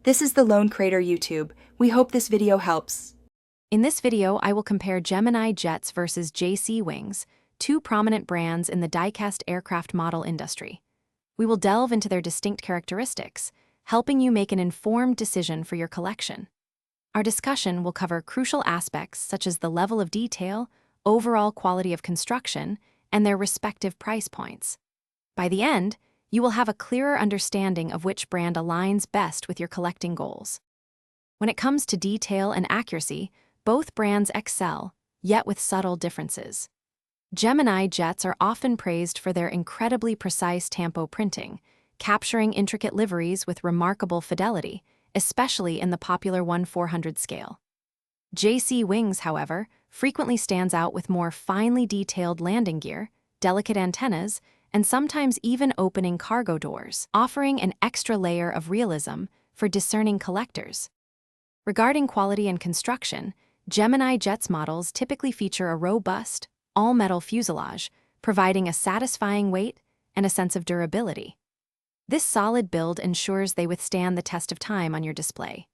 This is the Lone Crater YouTube. We hope this video helps. In this video, I will compare Gemini Jets versus JC Wings, two prominent brands in the diecast aircraft model industry. We will delve into their distinct characteristics, helping you make an informed decision for your collection. Our discussion will cover crucial aspects such as the level of detail, overall quality of construction, and their respective price points. By the end, you will have a clearer understanding of which brand aligns best with your collecting goals. When it comes to detail and accuracy, both brands excel, yet with subtle differences. Gemini Jets are often praised for their incredibly precise tampo printing, capturing intricate liveries with remarkable fidelity, especially in the popular 1/400 scale. JC Wings, however, frequently stands out with more finely detailed landing gear, delicate antennas, and sometimes even opening cargo doors, offering an extra layer of realism for discerning collectors. Regarding quality and construction, Gemini Jets models typically feature a robust, all-metal fuselage, providing a satisfying weight and a sense of durability. This solid build ensures they withstand the test of time on your display.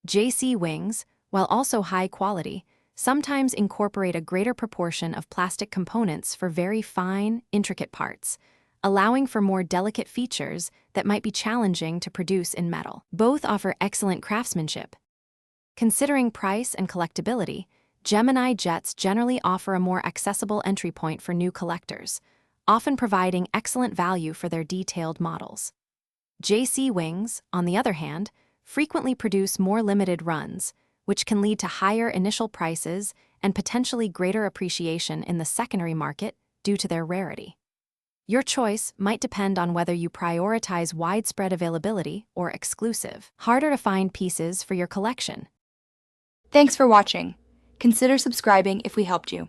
JC Wings, while also high quality, sometimes incorporate a greater proportion of plastic components for very fine, intricate parts, allowing for more delicate features that might be challenging to produce in metal. Both offer excellent craftsmanship. Considering price and collectability, Gemini Jets generally offer a more accessible entry point for new collectors, often providing excellent value for their detailed models. JC Wings, on the other hand, frequently produce more limited runs, which can lead to higher initial prices and potentially greater appreciation in the secondary market due to their rarity. Your choice might depend on whether you prioritize widespread availability or exclusive, harder-to-find pieces for your collection. Thanks for watching. Consider subscribing if we helped you.